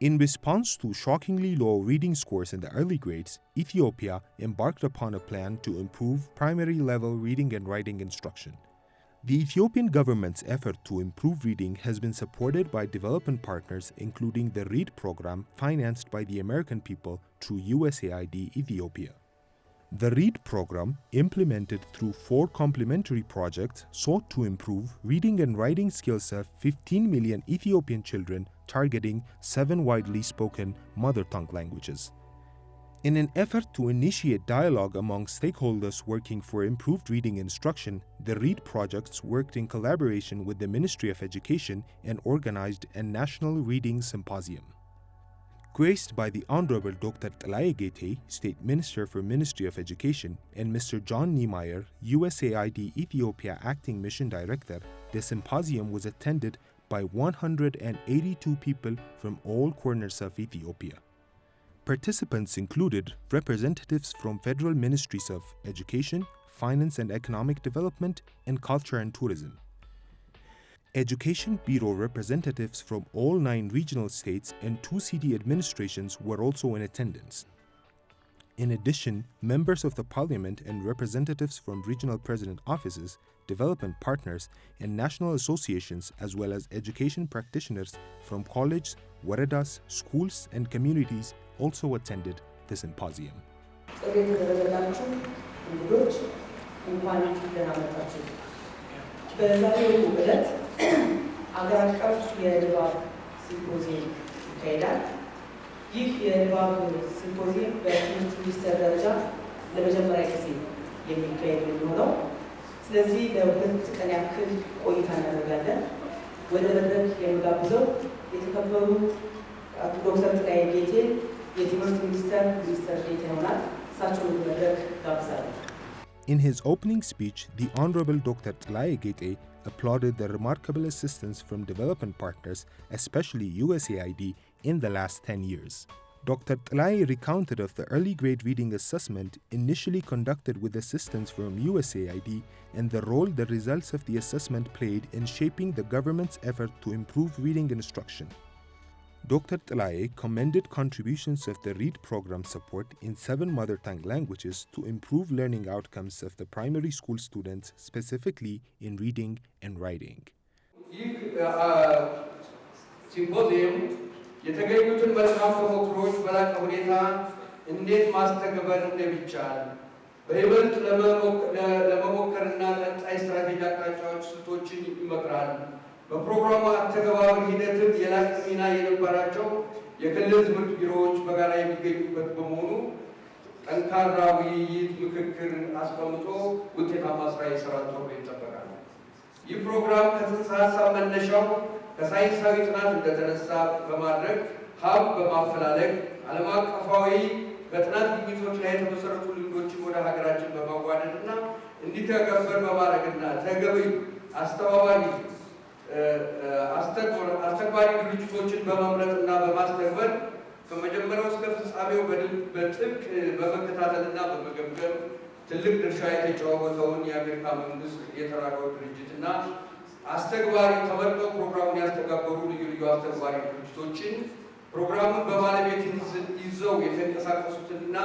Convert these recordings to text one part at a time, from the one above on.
In response to shockingly low reading scores in the early grades, Ethiopia embarked upon a plan to improve primary level reading and writing instruction. The Ethiopian government's effort to improve reading has been supported by development partners, including the READ program financed by the American people through USAID Ethiopia. The READ program, implemented through 4 complementary projects, sought to improve reading and writing skills of 15 million Ethiopian children, targeting 7 widely spoken mother tongue languages. In an effort to initiate dialogue among stakeholders working for improved reading instruction, the READ projects worked in collaboration with the Ministry of Education and organized a National Reading Symposium. Graced by the Honorable Dr. Tlaye Gete, State Minister for Ministry of Education, and Mr. John Niemeyer, USAID Ethiopia Acting Mission Director, the symposium was attended by 182 people from all corners of Ethiopia. Participants included representatives from federal ministries of Education, Finance and Economic Development, and Culture and Tourism. Education Bureau representatives from all 9 regional states and 2 city administrations were also in attendance. In addition, members of the parliament and representatives from regional president offices, development partners, and national associations, as well as education practitioners from colleges, waradas, schools, and communities also attended the symposium. አገር አቀፍ የንባብ ሲምፖዚየም ይካሄዳል። ይህ የንባብ ሲምፖዚየም በትምህርት ሚኒስቴር ደረጃ ለመጀመሪያ ጊዜ የሚካሄድ የሚሆነው። ስለዚህ ለሁለት ቀን ያክል ቆይታ እናደርጋለን። ወደ መድረክ የምጋብዘው የተከበሩ አቶ ዶክተር ጥላዬ ጌቴ የትምህርት ሚኒስቴር ሚኒስትር ዴኤታ ይሆናል። እሳቸውን ወደ መድረክ ጋብዛለሁ። In his opening speech, the Honorable Dr. Tlaye Gete applauded the remarkable assistance from development partners, especially USAID, in the last 10 years. Dr. Tlaye recounted of the early grade reading assessment initially conducted with assistance from USAID and the role the results of the assessment played in shaping the government's effort to improve reading instruction. Dr. Tlaye commended contributions of the READ program support in 7 mother tongue languages to improve learning outcomes of the primary school students, specifically in reading and writing. ሲምፖዚየም የተገኙትን መልካም ተሞክሮች በላቀ ሁኔታ እንዴት ማስተግበር እንደሚቻል በይበልጥ ለመሞከርና ቀጣይ ስትራቴጂ አቅጣጫዎች ስልቶችን ይመክራል። በፕሮግራሙ አተገባበር ሂደት የላቀ ሚና የነበራቸው የክልል ትምህርት ቢሮዎች በጋራ የሚገኙበት በመሆኑ ጠንካራ ውይይት ምክክር አስቀምጦ ውጤታማ ስራ ይሰራል ተብሎ ይጠበቃል። ይህ ፕሮግራም ከጽንሰ ሀሳብ መነሻው ከሳይንሳዊ ጥናት እንደተነሳ በማድረግ ሀብ በማፈላለግ ዓለም አቀፋዊ በጥናት ግኝቶች ላይ የተመሰረቱ ልምዶችን ወደ ሀገራችን በማዋደድና እንዲተገበር በማድረግና ተገቢ አስተባባሪ አስተግባሪ ድርጅቶችን በመምረጥና በማስተግበር ከመጀመሪያው እስከ ፍጻሜው በጥብቅ በመከታተልና በመገምገም ትልቅ ድርሻ የተጫወተውን የአሜሪካ መንግስት የተራድኦ ድርጅትና አስተግባሪ ተመርጠው ፕሮግራሙን ያስተጋበሩ ልዩ ልዩ አስተግባሪ ድርጅቶችን ፕሮግራሙን በባለቤትነት ይዘው የተንቀሳቀሱትንና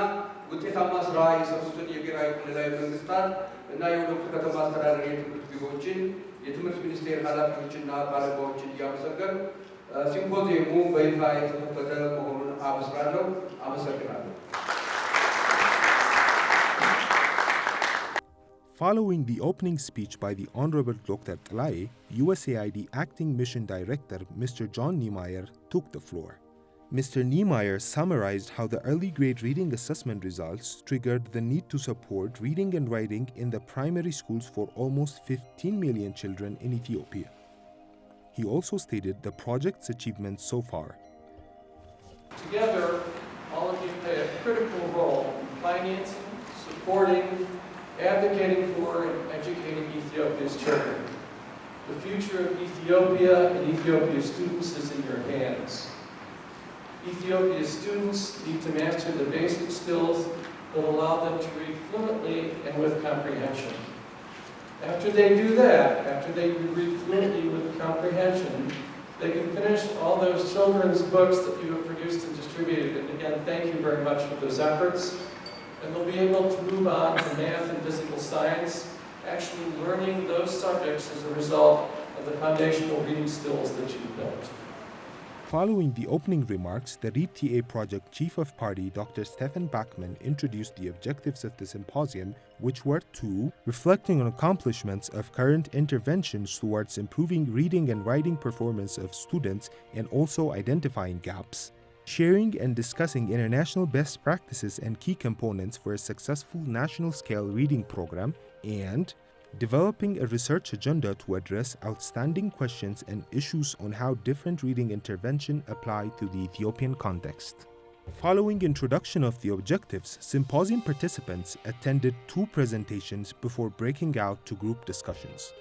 ውጤታማ ስራ የሰሩትን የብሔራዊ ክልላዊ መንግስታት እና የሁለቱ ከተማ አስተዳደር የትምህርት ቢሮዎችን የትምህርት ሚኒስቴር ኃላፊዎችና ባለሙያዎችን እያመሰገኑ ሲምፖዚየሙ በይፋ የተከፈተ መሆኑን አበስራለሁ። አመሰግናለሁ። Following the opening speech by the Honorable Dr. Tlaye, USAID Acting Mission Director Mr. John Niemeyer took the floor. Mr. Niemeyer summarized how the early grade reading assessment results triggered the need to support reading and writing in the primary schools for almost 15 million children in Ethiopia. He also stated the project's achievements so far. Together, all of you play a critical role in financing, supporting, advocating for, and educating Ethiopia's children. The future of Ethiopia and Ethiopia's students is in your hands. Ethiopia's students need to master the basic skills that allow them to read fluently and with comprehension. After they do that, after they read fluently with comprehension, they can finish all those children's books that you have produced and distributed. And again, thank you very much for those efforts. And they'll be able to move on to math and physical science, actually learning those subjects as a result of the foundational reading skills that you've built. Following the opening remarks, the READ TA Project Chief of Party, Dr. Stefan Bachmann, introduced the objectives of the symposium, which were to reflecting on accomplishments of current interventions towards improving reading and writing performance of students and also identifying gaps, sharing and discussing international best practices and key components for a successful national-scale reading program, and developing a research agenda to address outstanding questions and issues on how different reading intervention apply to the Ethiopian context. Following introduction of the objectives, symposium participants attended 2 presentations before breaking out to group discussions.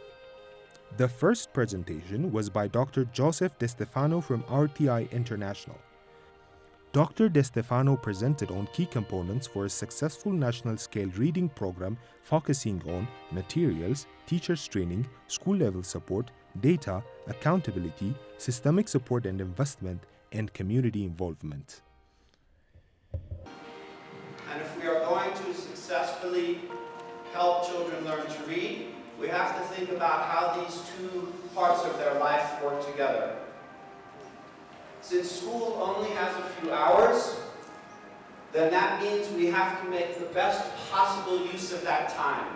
The first presentation was by Dr. Joseph De Stefano from RTI International. Dr. De Stefano presented on key components for a successful national-scale reading program focusing on materials, teachers training, school-level support, data, accountability, systemic support and investment, and community involvement. And if we are going to successfully help children learn to read, we have to think about how these 2 parts of their life work together. Since school only has a few hours, then that means we have to make the best possible use of that time.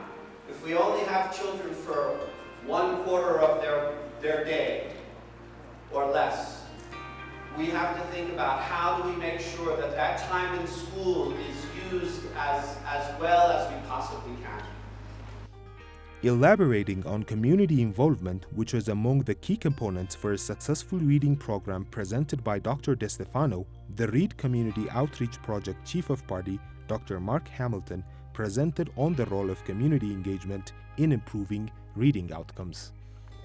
If we only have children for 1/4 of their day or less, we have to think about how do we make sure that that time in school is used as well as we possibly can. Elaborating on community involvement, which was among the key components for a successful reading program presented by Dr. De Stefano, the READ Community Outreach Project Chief of Party, Dr. Mark Hamilton, presented on the role of community engagement in improving reading outcomes.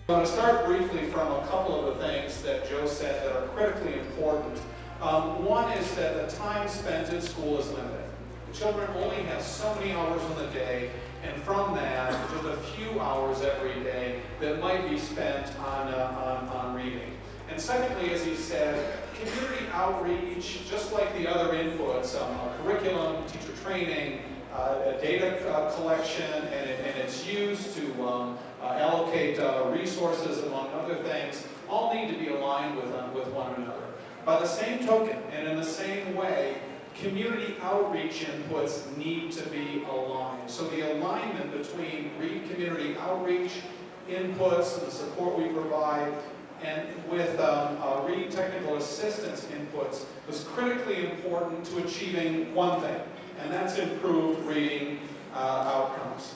I want to start briefly from a couple of the things that Joe said that are critically important. One is that the time spent in school is limited. The children only have so many hours in the day, and from that, there's a few hours every day that might be spent on reading. And secondly, as he said, community outreach, just like the other inputs, curriculum, teacher training, data collection, and it's used to allocate resources, among other things, all need to be aligned with one another. By the same token, and in the same way, community outreach inputs need to be aligned. So the alignment between READ community outreach inputs and the support we provide and with READ technical assistance inputs was critically important to achieving one thing, and that's improved reading outcomes.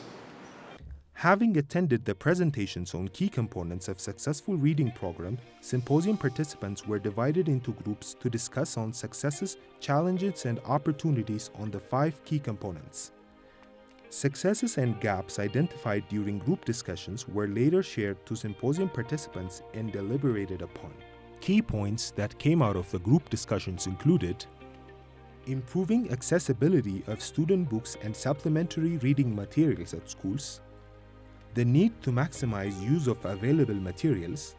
Having attended the presentations on key components of successful reading program, symposium participants were divided into groups to discuss on successes, challenges, and opportunities on the 5 key components. Successes and gaps identified during group discussions were later shared to symposium participants and deliberated upon. Key points that came out of the group discussions included improving accessibility of student books and supplementary reading materials at schools, the need to maximize use of available materials,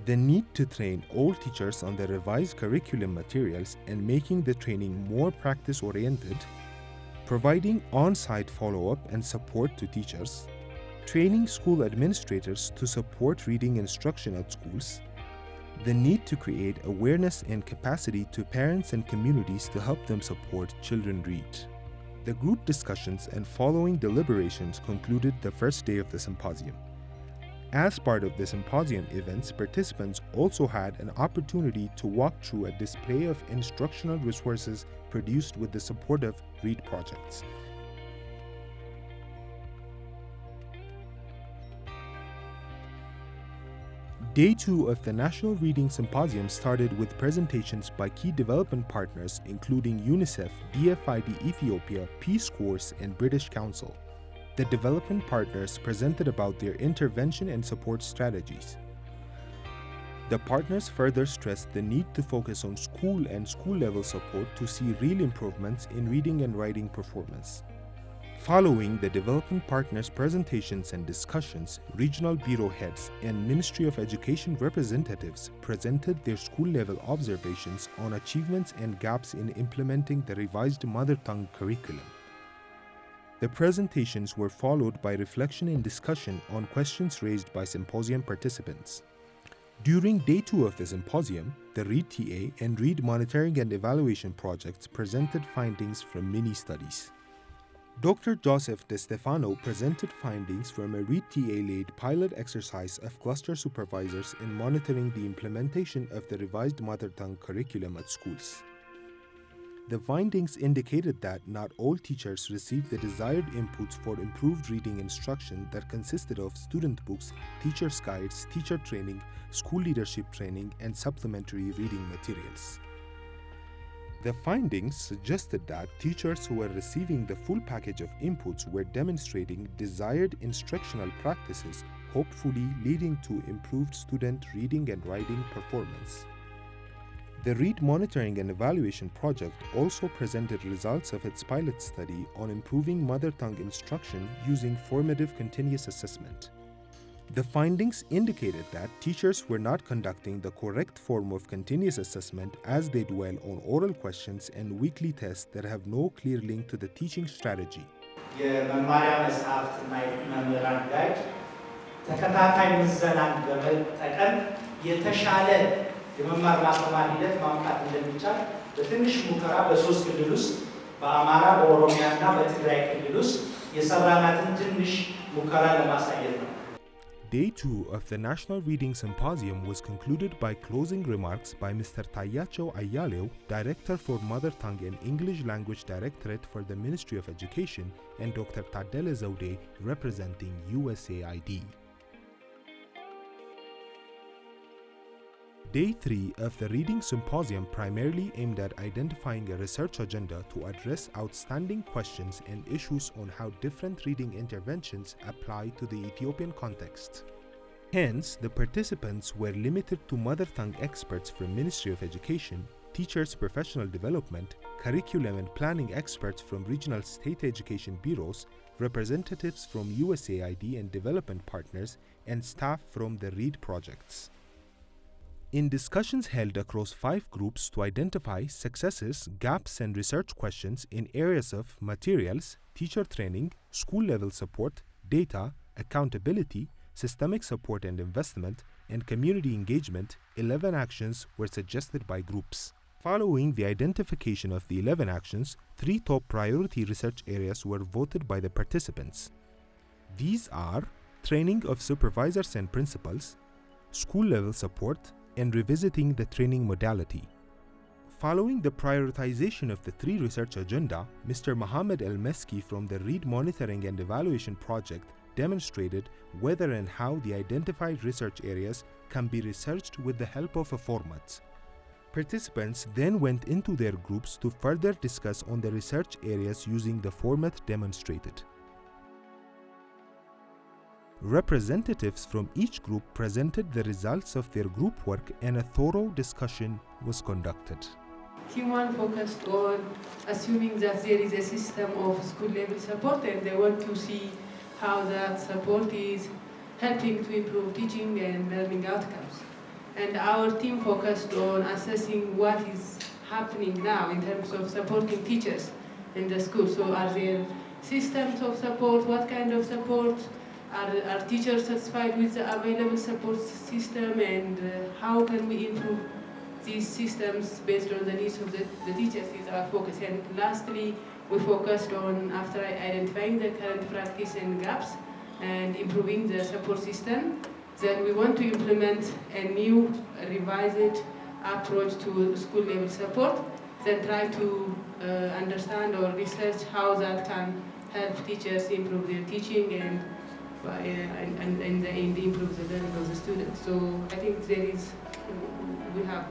the need to train all teachers on the revised curriculum materials and making the training more practice-oriented, providing on-site follow-up and support to teachers, training school administrators to support reading instruction at schools, the need to create awareness and capacity to parents and communities to help them support children read. The group discussions and following deliberations concluded the first day of the symposium. As part of the symposium events, participants also had an opportunity to walk through a display of instructional resources produced with the support of READ projects. Day 2 of the National Reading Symposium started with presentations by key development partners including UNICEF, DFID Ethiopia, Peace Corps, and British Council. The development partners presented about their intervention and support strategies. The partners further stressed the need to focus on school and school-level support to see real improvements in reading and writing performance. Following the development partners' presentations and discussions, regional bureau heads and Ministry of Education representatives presented their school-level observations on achievements and gaps in implementing the revised mother tongue curriculum. The presentations were followed by reflection and discussion on questions raised by symposium participants. During Day 2 of the symposium, the READ TA and READ Monitoring and Evaluation projects presented findings from mini-studies. Dr. Joseph De Stefano presented findings from a READ TA-led pilot exercise of cluster supervisors in monitoring the implementation of the revised mother tongue curriculum at schools. The findings indicated that not all teachers received the desired inputs for improved reading instruction that consisted of student books, teacher's guides, teacher training, school leadership training, and supplementary reading materials. The findings suggested that teachers who were receiving the full package of inputs were demonstrating desired instructional practices, hopefully leading to improved student reading and writing performance. The READ Monitoring and Evaluation project also presented results of its pilot study on improving mother tongue instruction using formative continuous assessment. The findings indicated that teachers were not conducting the correct form of continuous assessment as they dwell on oral questions and weekly tests that have no clear link to the teaching strategy. የመማሪያ መጽሐፍትና የመምህራን ጋይድ ተከታታይ ምዘናን በመጠቀም የተሻለ የመማር ማስተማር ሂደት ማምጣት እንደሚቻል በትንሽ ሙከራ በ3 ክልል ውስጥ በአማራ፣ በኦሮሚያና በትግራይ ክልል ውስጥ የሰራናትን ትንሽ ሙከራ ለማሳየት ነው። Day 2 of the National Reading Symposium was concluded by closing remarks by Mr. Tayacho Ayaleo, Director for Mother Tongue and English Language Directorate for the Ministry of Education, and Dr. Tadele Zaude, representing USAID. Day 3 of the Reading Symposium primarily aimed at identifying a research agenda to address outstanding questions and issues on how different reading interventions apply to the Ethiopian context. Hence, the participants were limited to mother tongue experts from Ministry of Education, teachers' professional development, curriculum and planning experts from regional state education bureaus, representatives from USAID and development partners, and staff from the READ projects. In discussions held across 5 groups to identify successes, gaps, and research questions in areas of materials, teacher training, school-level support, data, accountability, systemic support and investment, and community engagement, 11 actions were suggested by groups. Following the identification of the 11 actions, 3 top priority research areas were voted by the participants. These are training of supervisors and principals, school-level support, and revisiting the training modality. Following the prioritization of the 3 research agenda, Mr. Mohammed El-Meski from the READ Monitoring and Evaluation project demonstrated whether and how the identified research areas can be researched with the help of a format. Participants then went into their groups to further discuss on the research areas using the format demonstrated. Representatives from each group presented the results of their group work and a thorough discussion was conducted. Team 1 focused on assuming that there is a system of school-level support and they want to see how that support is helping to improve teaching and learning outcomes. And our team focused on assessing what is happening now in terms of supporting teachers in the school. So are there systems of support? What kind of support? Are teachers satisfied with the available support system, and how can we improve these systems based on the needs of the teachers is our focus. And lastly, we focused on, after identifying the current practice and gaps and improving the support system, then we want to implement a new revised approach to school-level support, then try to understand or research how that can help teachers improve their teaching and improve the learning of the students. So I think we have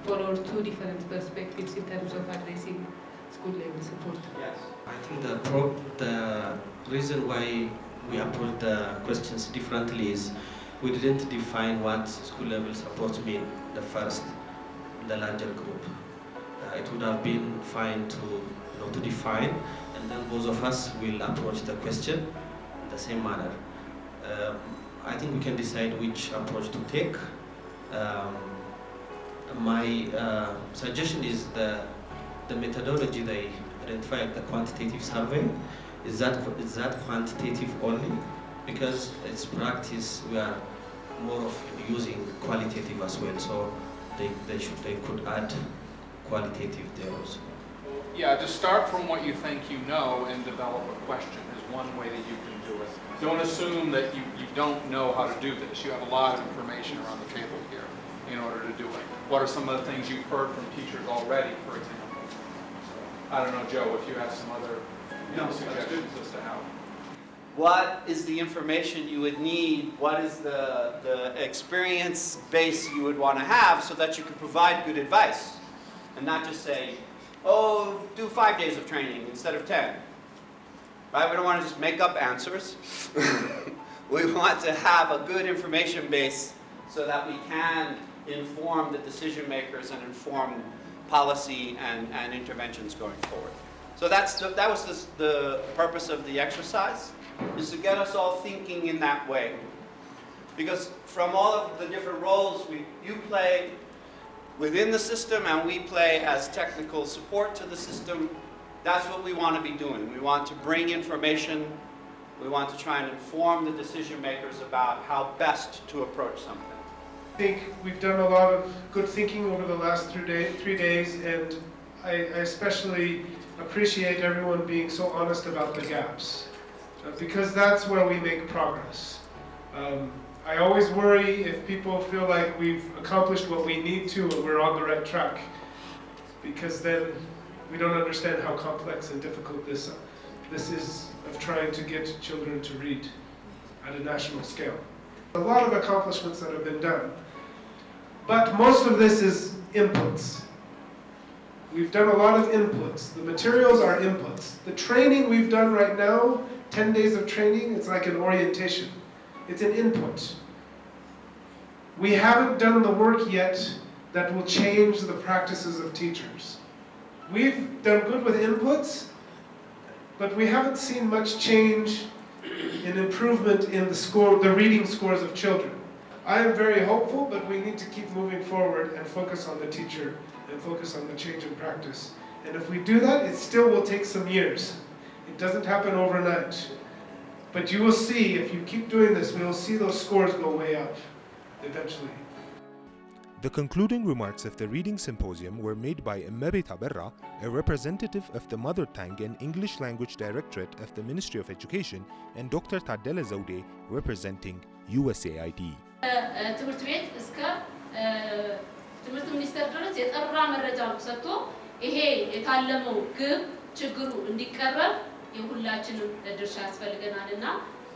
followed 2 different perspectives in terms of addressing school-level support. Yes. I think the reason why we approach the questions differently is we didn't define what school-level support mean the larger group. It would have been fine to to define, and then both of us will approach the question in the same manner. I think we can decide which approach to take. My suggestion is the methodology they identified, the quantitative survey, is that quantitative only? Because it's practice, we are more of using qualitative as well, so they could add qualitative there also. Yeah, to start from what you think you know and develop a question is one way that you can do it. Don't assume that you don't know how to do this. You have a lot of information around the table here in order to do it. What are some of the things you've heard from teachers already, for example? So, I don't know, Joe, if you have some other suggestions as to how. What is the information you would need? What is the experience base you would want to have so that you can provide good advice? And not just say, oh, do 5 days of training instead of 10. Right? We don't want to just make up answers. We want to have a good information base so that we can inform the decision makers and inform policy and interventions going forward. So that was the purpose of the exercise, is to get us all thinking in that way. Because from all of the different roles you play within the system and we play as technical support to the system, that's what we want to be doing. We want to bring information. We want to try and inform the decision makers about how best to approach something. I think we've done a lot of good thinking over the last 3 days, and I especially appreciate everyone being so honest about the gaps, because that's where we make progress. I always worry if people feel like we've accomplished what we need to and we're on the right track, because then we don't understand how complex and difficult this is of trying to get children to read at a national scale. A lot of accomplishments that have been done, but most of this is inputs. We've done a lot of inputs. The materials are inputs. The training we've done right now, 10 days of training, it's like an orientation. It's an input. We haven't done the work yet that will change the practices of teachers. We've done good with inputs, but we haven't seen much change in improvement in the reading scores of children. I am very hopeful, but we need to keep moving forward and focus on the teacher and focus on the change in practice. And if we do that, it still will take some years. It doesn't happen overnight. But you will see, if you keep doing this, we will see those scores go way up eventually. The concluding remarks of the Reading Symposium were made by Mmebet Berra, a representative of the Mother Tongue and English Language Directorate of the Ministry of Education, and Dr. Tadele Zaude, representing USAID. ትምህርት ቤት እስከ ትምህርት ሚኒስቴር ድረስ የጠራ መረጃ ሰጥቶ ይሄ የታለመው ግብ ችግሩ እንዲቀረብ የሁላችንም ድርሻ ያስፈልገናልና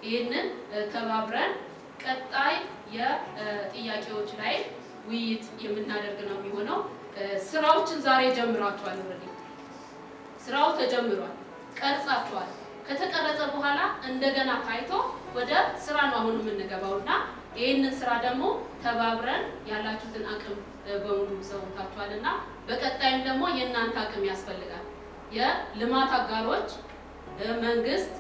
ይሄንን ተባብረን ቀጣይ የጥያቄዎች ላይ ውይይት የምናደርግ ነው የሚሆነው። ስራዎችን ዛሬ ጀምራችኋል። ወረዲ ስራው ተጀምሯል፣ ቀርጻችኋል። ከተቀረጸ በኋላ እንደገና ታይቶ ወደ ስራ ነው አሁን የምንገባውና ይሄንን ስራ ደግሞ ተባብረን ያላችሁትን አቅም በሙሉ ሰውታችኋልና በቀጣይም ደግሞ የእናንተ አቅም ያስፈልጋል። የልማት አጋሮች፣ መንግስት፣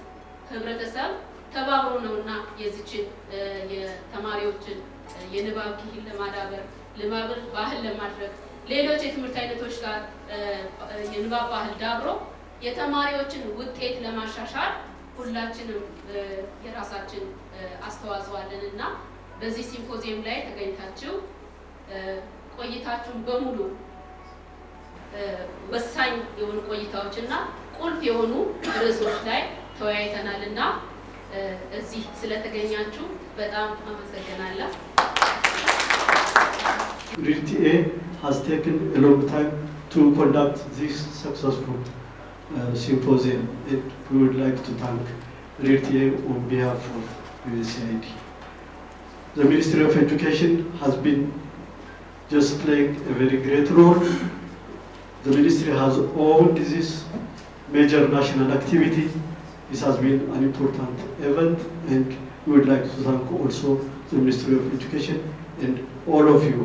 ህብረተሰብ ተባብሮ ነውና የዚችን የተማሪዎችን የንባብ ክህሎት ለማዳበር ለማብር ባህል ለማድረግ ሌሎች የትምህርት አይነቶች ጋር የንባብ ባህል ዳብሮ የተማሪዎችን ውጤት ለማሻሻል ሁላችንም የራሳችን አስተዋጽኦ አለንና በዚህ ሲምፖዚየም ላይ ተገኝታችሁ ቆይታችሁን በሙሉ ወሳኝ የሆኑ ቆይታዎችና ቁልፍ የሆኑ ርዕሶች ላይ ተወያይተናልና እዚህ ስለተገኛችሁ በጣም አመሰግናለሁ። RTA has taken a long time to conduct this successful symposium. We would like to thank RTA on behalf of USAID. The Ministry of Education has been just playing a very great role. The ministry has owned this major national activity. This has been an important event, and we would like to thank also the Ministry of Education and all of you